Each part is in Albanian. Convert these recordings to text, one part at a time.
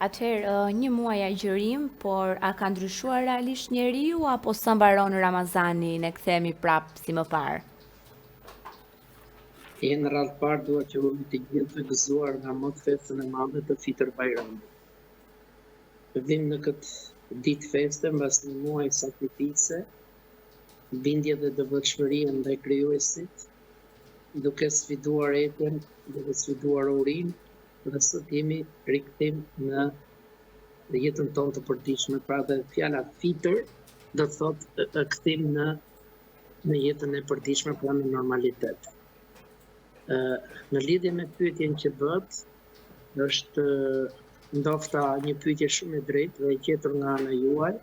atëherë një muaj agjërim, por a ka ndryshuar realisht njeriu apo sa mbaron Ramazani ne kthehemi prap si më parë? Në radhë parë dua që unë të gjithë të gëzuar nga mot festën e madhe të Fitr Bajramit. Vim në këtë ditë feste mbas një muaj sakrifice, bindje dhe devotshmërie ndaj krijuesit, duke sfiduar etjen, duke sfiduar urinë, dhe sot jemi rikthim në jetën tonë të përditshme. Pra dhe fjala Fitr do thotë kthim në jetën e përditshme, pra në normalitet. Në lidhje me pyetjen që bëhet, është ndoshta një pyetje shumë e drejtë dhe e gjetur nga ana juaj,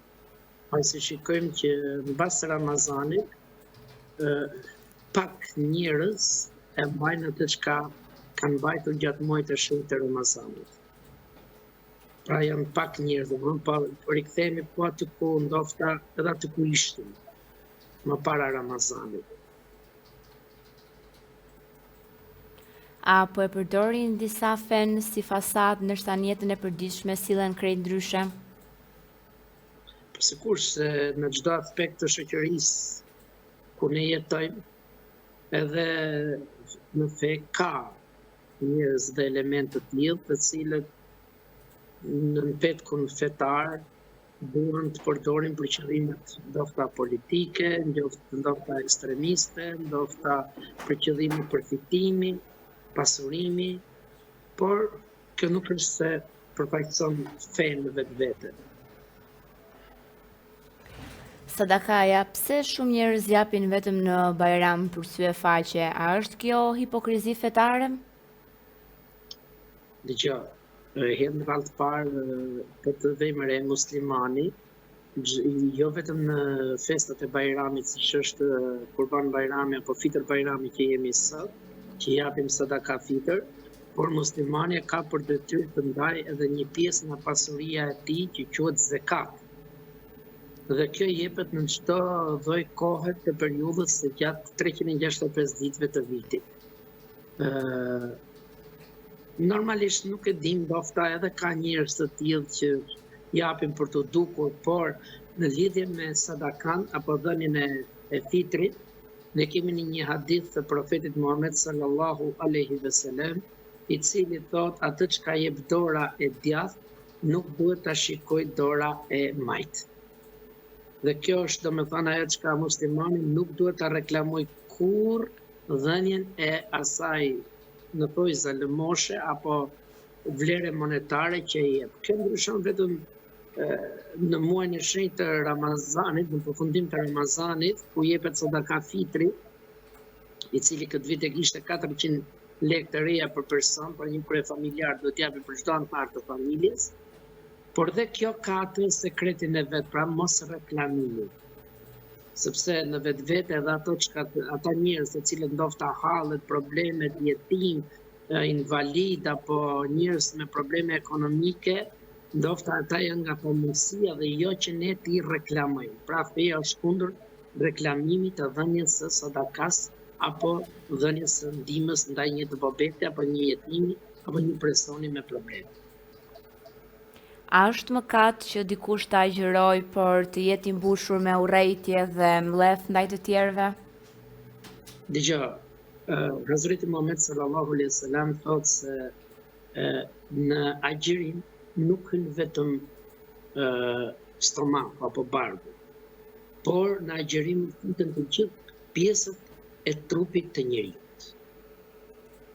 pasi shikojmë që mbas Ramazanit pak njerëz e mbajnë atë çka kanë mbajtur gjatë muajit të shenjtë të Ramazanit. Pra janë pak njerëz, po rikthehemi po aty ku ndoshta edhe aty ku ishtim më para Ramazanit. Apo e përdorin disa fen si fasad, ndërsa në jetën e përditshme sillen krejt ndryshe? Sigurisht se në çdo aspekt të shoqërisë ku ne jetojmë, edhe në fe ka njerëz dhe elemente të tillë, të cilët në petkun fetar duan të përdorin për qëllimet ndoshta politike, ndoshta ekstremiste, ndoshta për qëllime përfitimi, pasurimi, por kjo nuk është se përfaqëson fenë vetvete. Sadakaja, pse shumë njerëz japin vetëm në Bajram për sy e faqe? A është kjo hipokrizi fetare? Dgjoj, herë në radhë parë këtë vemëre muslimani, jo vetëm në festat e Bajramit, siç është Kurban Bajrami apo Fitr Bajrami që jemi sot, që japim sadaka fitër, por muslimani ka për detyrë të ndajë edhe një pjesë nga pasuria e tij që quhet zekat. Dhe kjo jepet në çdo lloj kohe të periudhës së gjatë 365 ditëve të vitit. Normalisht nuk e dim, ndoshta edhe ka njerëz të tillë që japin për të dukur, por në lidhje me sadakan apo dhënien e fitrit, ne kemi një hadith të profetit Muhammed sallallahu alaihi wasallam, i cili thot atë çka jep dora e djathtë nuk duhet ta shikoj dora e majt. Dhe kjo është domethënë ajo çka muslimani nuk duhet ta reklamoj kurrë dhënien e asaj në thojza lëmoshe apo vlere monetare që i jep. Kjo ndryshon vetëm në muajin e shenjtë të Ramazanit, në përfundim të Ramazanit, ku jepet sadaka fitri, i cili këtë vit e kishte 400 lekë të reja për person, për një krye familjar do t'japi për çdo antar të familjes, por dhe kjo ka atë sekretin e vet, pra mos reklamimi. Sepse në vetvete edhe ata njerëz të cilët ndoshta hallet problemet, jetim, invalid apo njerëz me probleme ekonomike, ndoshta ata janë nga pamundësia dhe jo që ne t'i reklamojmë. Pra feja është kundër reklamimit të dhënies së sadakas apo dhënies së ndihmës ndaj një të bobete apo një jetimi apo një personi me probleme. A është mëkat që dikush ta agjëroj por të jetë i mbushur me urrejtje dhe mlleth ndaj të tjerëve? Dgjoj, Hazreti Muhammed sallallahu alaihi wasallam thotë se në agjërim nuk hyn vetëm stomak apo barku, por në agjërim futen të gjithë pjesët e trupit të njerit.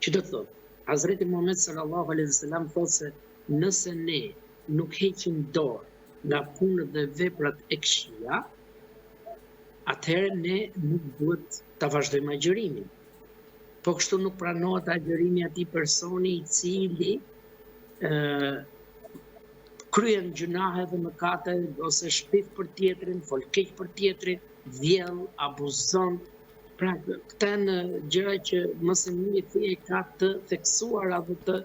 Që do të thotë, Hazreti Muhammed sallallahu alaihi wasallam thotë se nëse ne nuk heqim dorë nga punët dhe veprat e këqija, atëherë ne nuk duhet ta vazhdojmë agjërimin. Po kështu nuk pranohet agjërimi atij personi i cili kryen gjunahe dhe mëkate ose shpif për tjetrin, fol keq për tjetrin, vjell, abuzon. Pra, këta janë gjëra që mëse një feja ka të theksuara dhe të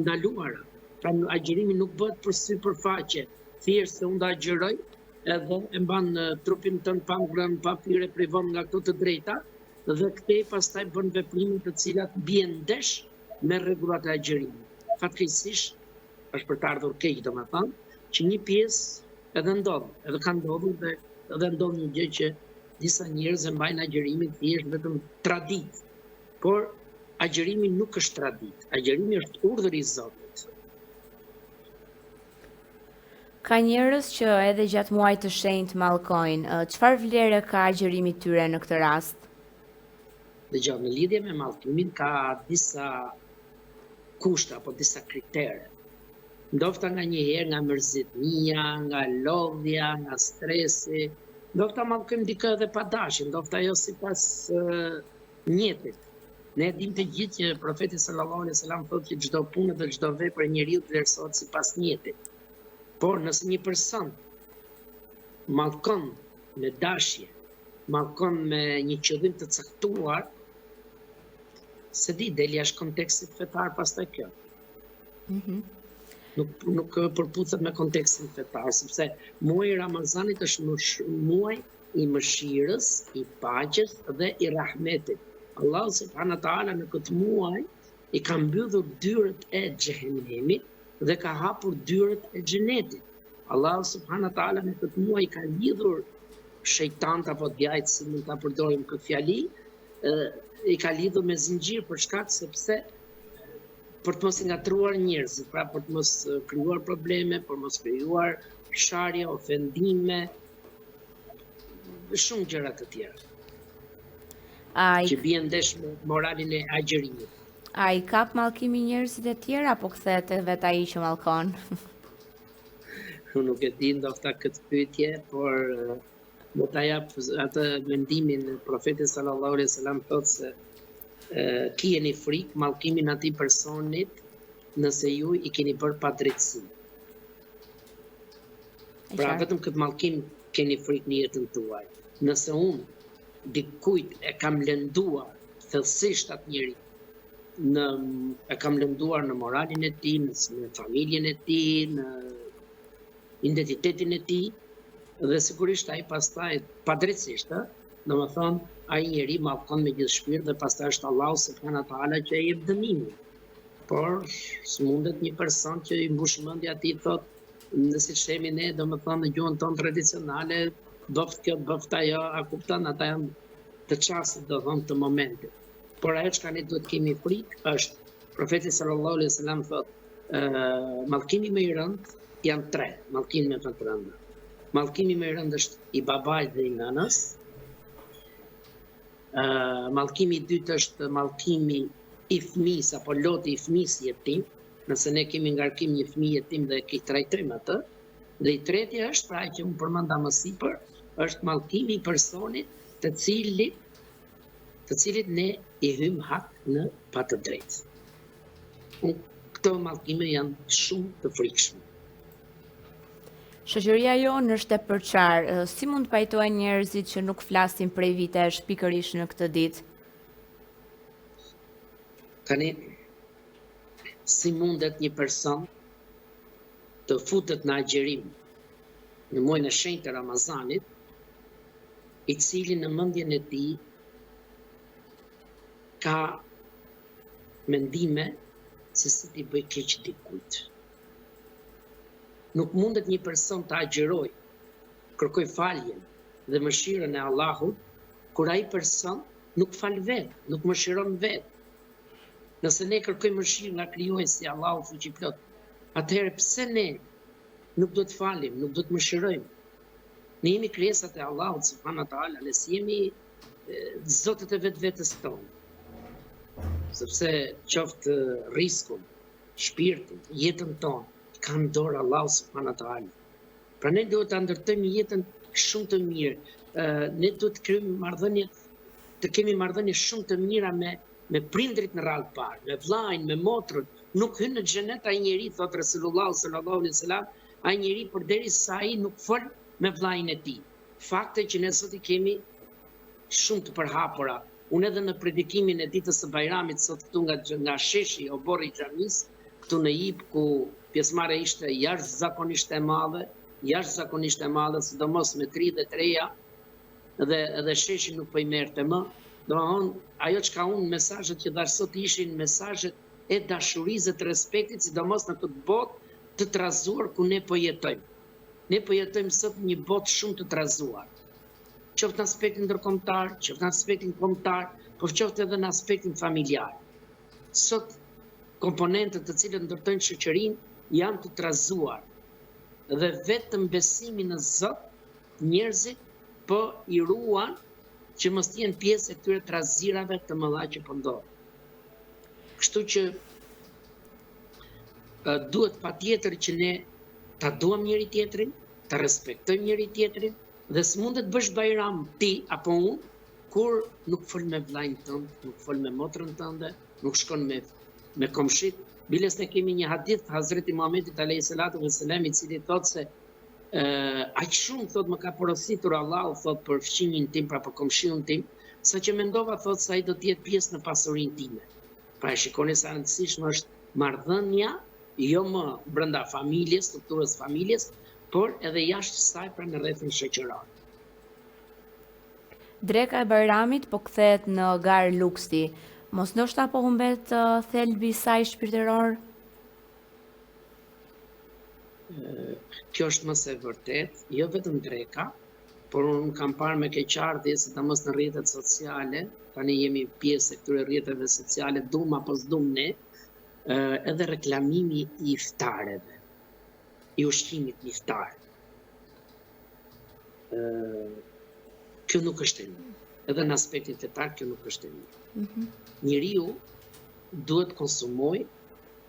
ndaluara. Pra, agjërimi nuk bëhet për sipërfaqe, thjesht se unë ta agjëroj edhe e mban trupin tënd pa ngrënë, pa pirë, privon nga këto të drejta, dhe këtej pastaj bën veprime të cilat bien ndesh me rregullat e agjërimit. Fatkeqësisht është për të ardhur keq, domethënë, që një pjesë edhe ka ndodhur dhe edhe ndodh një gjë që disa njerëz e mbajnë agjërimin thjesht vetëm traditë. Por agjërimi nuk është traditë, agjërimi është urdhër i Zotit. Ka njerëz që edhe gjatë muajit të shenjtë mallkojnë. Çfarë vlere ka agjërimi tyre në këtë rast? Dëgjoj, në lidhje me mallkimin ka disa kushte apo disa kritere. Ndofta nga njëherë nga mërzitnia, nga lodhja, nga stresi, ndofta mallkojmë dikë edhe pa dashje, ndofta jo sipas njetit. Ne dim të gjithë që profeti sallallahu alaihi wasallam thotë që çdo punë dhe çdo vepër e njeriu vlerësohet sipas njetit. Por nëse një person mallkon me dashje, mallkon me një qëllim të caktuar, se di, del jashtë kontekstit fetar pastaj kjo. Nuk përputhet me kontekstin fetar, sepse muaji i Ramazanit është muaj i mëshirës, i paqes dhe i rahmetit. Allahu subhanahu wa taala në këtë muaj i ka mbyllur dyert e xhehenemit dhe ka hapur dyert e xhenetit. Allahu subhanahu wa taala në këtë muaj ka lidhur shejtant apo djajt, si mund ta përdorim këtë fjali, i ka lidhur me zinxhir për shkak sepse për të mos ngatruar njerëzit, pra për të mos krijuar probleme, për mos krijuar sharje, ofendime, shumë gjëra të tjera. Që bien ndesh me moralin e agjërimit. A i kap mallkimi njerëzit e tjerë apo kthehet vetë ai që mallkon? Unë nuk e di ndoshta këtë pyetje, por do ta jap atë mendimin e profetit sallallahu alaihi wasallam, thotë se keni frikë mallkimin atij personit nëse ju i keni bërë padrejtësi. Pra vetëm këtë mallkim keni frikë në jetën tuaj. Nëse unë dikujt e kam lënduar thellësisht atë njeri, e kam lënduar në moralin e tij, në familjen e tij, në identitetin e tij, dhe sigurisht ai pastaj padrejtësisht, domethënë ai njeri mallkon me gjithë shpirt dhe pastaj është Allahu subhanahu wa taala që e jep dënimin. Por s'mundet një person që i mbush mendja atij thotë, siç themi ne, domethënë në gjuhën tonë tradicionale, bëft kjo, bëft ajo, a kupton, ata janë të çastit, do thonë, të momentit. Por ajo çka ne duhet kemi frikë është, profeti sallallahu alaihi wasallam thotë, mallkimi më i rënd janë tre, mallkimi më të rënd. Mallkimi më i rënd është i babait dhe i nënës. Mallkimi i dytë është mallkimi i fëmis apo loti i fëmis jetim, nëse ne kemi ngarkim një fëmijë jetim dhe i trajtojmë atë. Dhe i tretja është, pra që unë përmenda më sipër, është mallkimi i personit të cilit ne i hym hak në pa të drejtë. Këto mallkime janë shumë të frikshme. Shoqëria jonë është e përçarë. Si mund të pajtohen njerëzit që nuk flasin prej vitesh pikërisht në këtë ditë? Tani, si mundet një person të futet në agjerim në muajin e shenjtë të Ramazanit, i cili në mendjen e tij ka mendime se si t'i bëj keq dikujt. Nuk mundet një person të agjeroj, kërkoj faljen dhe mëshirën e Allahut, kur ai person nuk fal vetë, nuk mëshiron vetë. Nëse ne kërkojmë mëshirë nga krijuesi Allahu fuqiplot, atëherë pse ne nuk do të falim, nuk do të mëshirojmë? Ne jemi krijesat e Allahut subhanahu wa taala, ne jemi zotët e vetvetes tonë. Sepse qoftë riskun, shpirtin, jetën tonë, ka në dorë Allahu subhanahu wa taala. Pra ne duhet ta ndërtojmë jetën shumë të mirë. Ne duhet të kemi marrëdhënie shumë të mira me prindrit në radhë parë, me vllajin, me motrën. Nuk hyn në xhenet ai njeri, thot Resulullah sallallahu alaihi wasallam, ai njeri përderisa ai nuk fol me vllajin e tij. Fakte që ne sot i kemi shumë të përhapura. Unë edhe në predikimin e ditës së Bajramit sot këtu nga sheshi o borri i xhamis, këtu në Jip, ku pjesëmarrja ishte jashtëzakonisht e madhe, sidomos me 33-ja, dhe edhe sheshi nuk po i merrte më. Domthonë, ajo çka unë mesazhet që dash sot ishin mesazhet e dashurisë, të respektit, sidomos në këtë botë të trazuar ku ne po jetojmë. Ne po jetojmë sot një botë shumë të trazuar. Qoftë në aspektin ndërkombëtar, qoftë në aspektin kombëtar, por qoftë edhe në aspektin familjar. Sot komponentët të cilët ndërtojnë shoqërinë janë të trazuar. Dhe vetëm besimi në Zot, njerëzit po i ruan që mos të jenë pjesë e këtyre trazirave të mëdha që po ndodhin. Kështu që duhet patjetër që ne ta duam njëri tjetrin, ta respektojmë njëri tjetrin dhe s'mundet bësh bajram ti apo unë kur nuk fol me vllajën tënd, nuk fol me motrën tënde, nuk shkon me komshit. Biles ne kemi një hadith të Hazreti Muhamedit alayhi salatu vesselam i cili thotë se aq shumë thot më ka porositur Allahu thot për fëmijën tim, pra për komshiun tim, sa që mendova thot se ai do të jetë pjesë në pasurinë time. Pra e shikoni sa rëndësishme është marrëdhënia, jo më brenda familjes, strukturës familjes, por edhe jashtë saj pra në rrethin shoqëror. Dreka e Bajramit po kthehet në gar luksti. Mos ndoshta po humbet thelbi i saj shpirtëror? Kjo është mëse vërtet, jo vetëm dreka, por unë kam parë me keqardhje, sidomos në rrjetet sociale, tani jemi pjesë e këtyre rrjeteve sociale, dum apo s'dum ne, edhe reklamimi i iftareve, i ushqimit në iftar. Kjo nuk është e mirë. Edhe në aspektin fetar kjo nuk është e mirë. Njeriu duhet konsumoj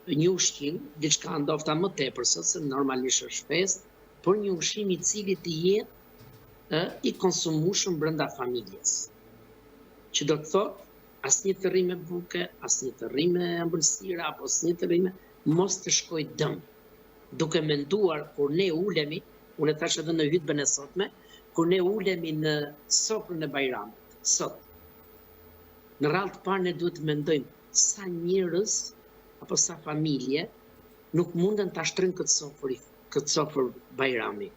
një ushqim, diçka ndofta më tepër se normalisht është fest, por një ushqim i cili të jetë i konsumueshëm brenda familjes. Që do të thotë asnjë të rrimë me buke, asnjë të rrimë me ëmbëlsira, apo asnjë të rrimë mos të shkoj dëm. Duke menduar kur ne ulemi, unë e thash edhe në hutbën e sotme, kur ne ulemi në sofrën e Bajramit, sot. Në radhë të parë ne duhet të mendojmë sa njerëz apo sa familje nuk munden ta shtrojnë këtë sofër Bajrami.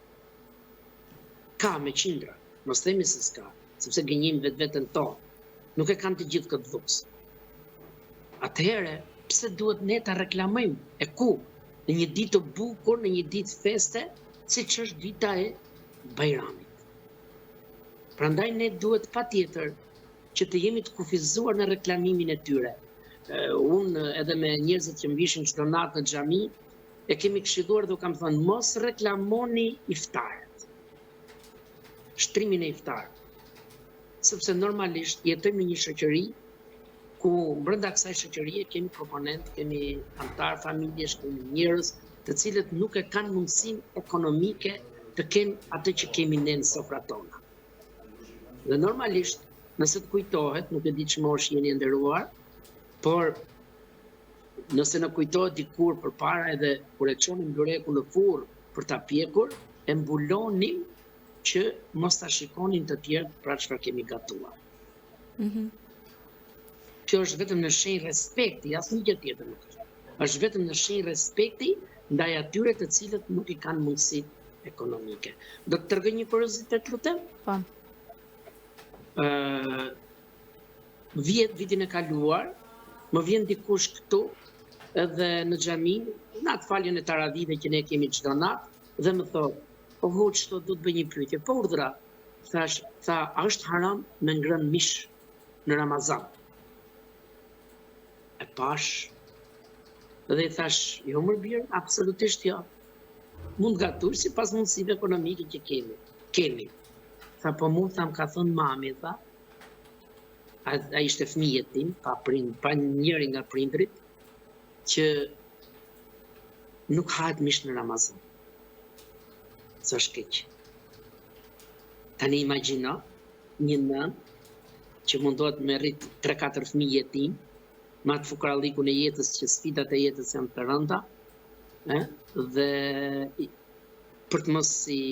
Ka me qindra, mos themi se s'ka, sepse gënjim vetveten tonë. Nuk e kanë të gjithë këtë dhuks. Atëherë, pse duhet ne ta reklamojmë? E ku? Në një ditë të bukur, në një ditë feste, siç është dita e Bajramit. Prandaj ne duhet patjetër që të jemi të kufizuar në reklamimin e tyre. Unë edhe me njerëzit që mbishin çdo natë në xhami, e kemi këshilluar dhe u kam thënë mos reklamoni iftarët. Shtrimin e iftarët. Sepse normalisht jetojmë në një shoqëri ku brenda kësaj shoqërie kemi komponent, kemi antar familjesh, kemi njerëz të cilët nuk e kanë mundësinë ekonomike të kenë atë që kemi ne në sofrat tona. Dhe normalisht, nëse të kujtohet, nuk e di ç'mosh jeni nderuar, por nëse në kujtohet dikur përpara edhe kur e çonim byrekun në furrë për ta pjekur, e mbulonim që mos ta shikonin të tjerë pra çfarë kemi gatuar. Kjo është vetëm në shenjë respekti, asnjë gjë tjetër nuk është. Është vetëm në shenjë respekti ndaj atyre të cilët nuk i kanë mundësitë ekonomike. Do të tregoj një kuriozitet, lutem? Po. Vitin e kaluar, më vjen dikush këtu edhe në xhami, në atë faljen e Taravive që ne kemi çdo natë, dhe më thotë, po hoç do të bëj një pyetje. Po urdhra, tha, a është haram me ngrënë mish në Ramazan? E pash, dhe i thash, jo më birë, absolutisht jo. Mund gatush si pas mundësive ekonomike që kemi. Tha, po mu, tham, ka thënë mami, tha, a ishte fëmijët tim, pa njëri nga prindrit, që nuk hahet mish në Ramazan. Së është keq. Tani imagjino një nën që mundohet me rrit 3-4 fëmijë jetim, me atë fukarallikun e jetës që sfidat e jetës janë të rënda, dhe për të mos i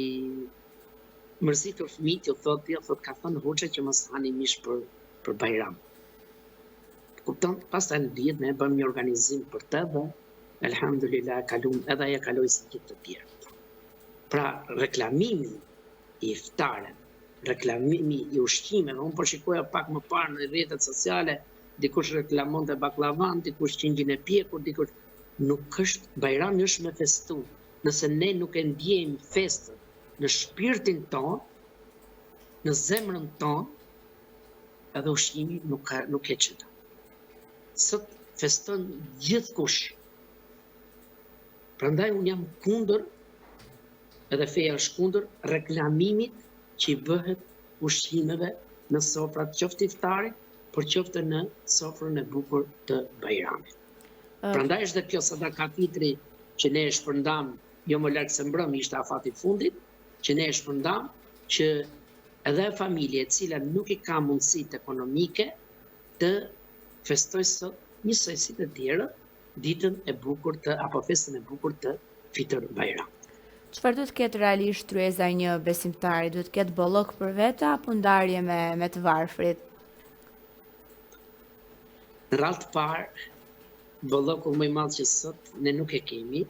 mërzitur fëmijët, thot ka thënë hoxha që mos hani mish për Bajram. Kupton? Pastaj në ditë ne bëm një organizim për të dhe elhamdulillah edhe ajo kaloi si gjithë të tjerë. Pra, reklamimi i iftarëve, reklamimi i ushqimeve, unë po shikoja pak më parë në rrjetet sociale, dikush reklamonte baklavan, dikush qingjin e pjekur, dikush nuk është, Bajrami është me festu. Nëse ne nuk e ndjejmë festën në shpirtin ton, në zemrën ton, edhe ushqimi nuk e qëta. Sot feston gjithkush. Prandaj unë jam kundër, edhe feja është kundër, reklamimit që i bëhet ushqimeve në sofrat qoftë iftare, por qoftë në sofrën e bukur të Bajramit. Prandaj është dhe kjo sadaka fitri që ne e shpërndam, jo më larg se mbrëm ishte afati fundit, që ne e shpërndam që edhe familje e cila nuk i ka mundësitë ekonomike të festoj sot njësoj si të tjerë ditën e bukur apo festën e bukur të Fitr Bajram. Çfarë duhet ketë realisht tryeza e një besimtari? Duhet ketë bollok për vete apo ndarje me të varfrit? Në radhë të parë, bolloku më i madh që sot ne nuk e kemi,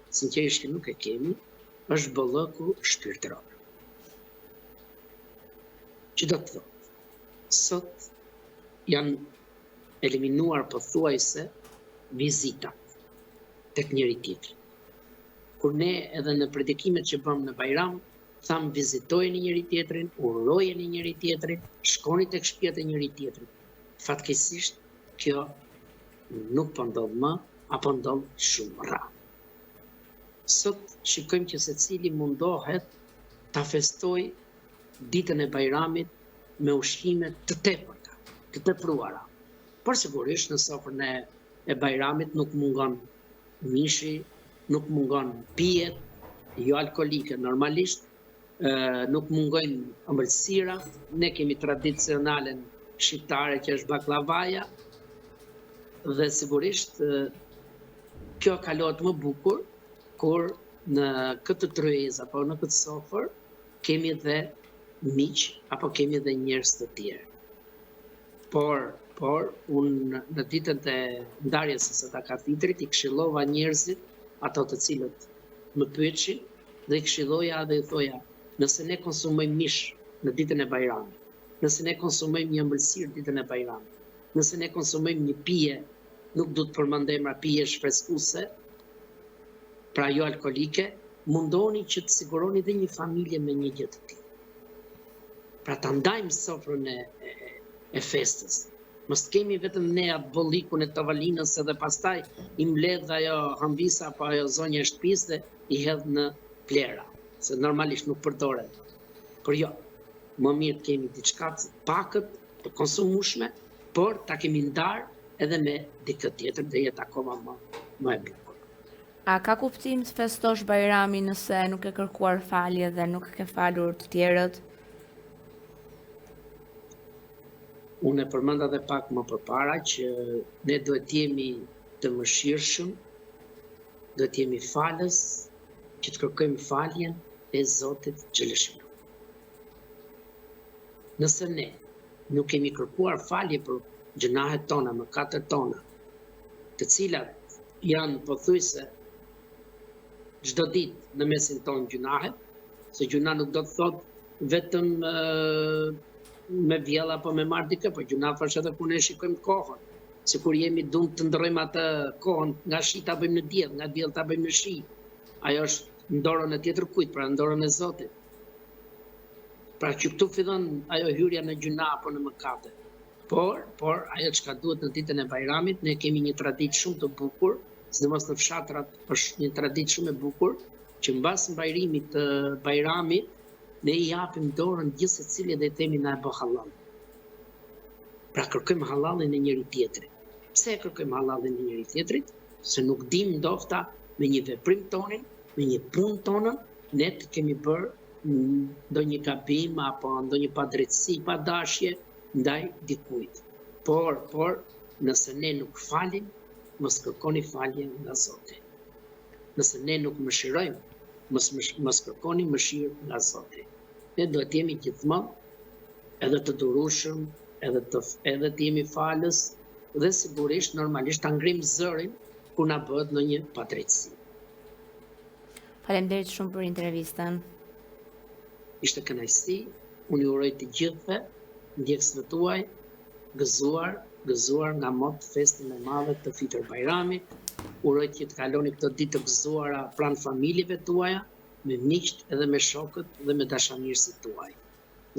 sinqerisht që nuk e kemi, është bolloku shpirtëror. Që do të thotë, sot janë eliminuar pothuajse vizitat tek njëri tjetri. Kur ne edhe në predikimet që bëm në Bajram, tham vizitojeni njëri tjetrin, urojeni njëri tjetrin, shkoni tek shtëpia e njëri tjetrit. Fatkeqësisht kjo nuk po ndodh më, apo ndodh shumë rrallë. Sot shikojmë që secili mundohet ta festoj ditën e Bajramit me ushqime të tepërta, të tepruara. Por sigurisht në sofrën e Bajramit nuk mungon mishi, nuk mungon pijet, jo alkolike normalisht, nuk mungojnë ëmbëlsira, ne kemi tradicionalen shqiptare që është baklavaja, dhe sigurisht kjo kalohet më bukur kur në këtë tryezë apo në këtë sofër kemi dhe miq apo kemi dhe njerëz të tjerë. Por unë në ditën e ndarjes së sadaka fitrit i këshillova njerëzit, ato të cilët më pyetshin, dhe i këshilloja dhe i thoja, nëse ne konsumojmë mish në ditën e Bajramit, nëse ne konsumojmë një ëmbëlsirë ditën e Bajramit, nëse ne konsumojmë një pije, nuk du të përmendemra pije shpreskuese, pra jo alkolike, mundoni që të siguroni dhe një familje me një gjë të tillë. Pra ta ndajmë sofrën e festës. Mos kemi vetëm ne atë bollikun e tavalinës edhe pastaj i mbledh ajo hambisa apo ajo zonja e shtëpisë dhe i hedh në plera, se normalisht nuk përdoret. Por jo, më mirë kemi diçka të pakët të konsumueshme, por ta kemi ndarë edhe me dikë tjetër dhe jetë akoma më e bukur. A ka kuptim të festosh Bajramin nëse nuk e kërkuar falje dhe nuk e ke falur të tjerët? Unë e përmenda dhe pak më përpara që ne duhet jemi të mëshirshëm, duhet jemi falës, që të kërkojmë faljen e Zotit Xheleshëru. Nëse ne nuk kemi kërkuar falje për gjunahet tona, mëkatet tona, të cilat janë pothuajse çdo ditë në mesin tonë gjunahet, se gjuna nuk do të thotë vetëm me vjella apo me marrë dikë, po gjunaf është edhe kur ne shikojmë kohën. Sikur jemi dumt të ndrojmë atë kohën, nga shi ta bëjmë në diell, nga diell ta bëjmë në shi. Ajo është në dorën e tjetër kujt, pra në dorën e Zotit. Pra që këtu fillon ajo hyrja në gjuna apo në mëkate. Por ajo çka duhet në ditën e Bajramit, ne kemi një traditë shumë të bukur, sidomos në fshatrat është një traditë shumë e bukur, që mbas mbajrimit të Bajramit ne i japim dorën gjithë secili dhe i themi na e bë halal. Pra kërkojmë halalin e njëri tjetrit. Pse e kërkojmë halalin e njëri tjetrit? Se nuk dim ndofta me një veprim tonin, me një punë tonën, ne të kemi bërë ndonjë gabim apo ndonjë padrejtësi, padashje ndaj dikujt. Por nëse ne nuk falim, mos kërkoni falje nga Zoti. Nëse ne nuk mëshirojmë, mos kërkoni mëshirë nga Zoti. Ne duhet jemi gjithmonë edhe të durueshëm, edhe të jemi falës dhe sigurisht normalisht ta ngrim zërin kur na bëhet ndonjë padrejtësi. Faleminderit shumë për intervistën. Ishte kënaqësi, unë ju uroj të gjithëve, ndjekësve tuaj, gëzuar nga mot festën e madhe të Fitr Bajramit, Uroj që të kaloni këto ditë të gëzuara pranë familjeve tuaja, me miqt edhe me shokët dhe me dashamirësit tuaj.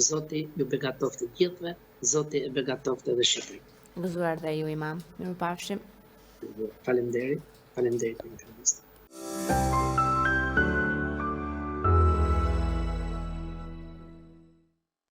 Zoti ju begatoftë të gjithëve, Zoti e begatoftë edhe Shqipërinë. Gëzuar dhe ju, imam. Mirupafshim. Faleminderit për intervistë.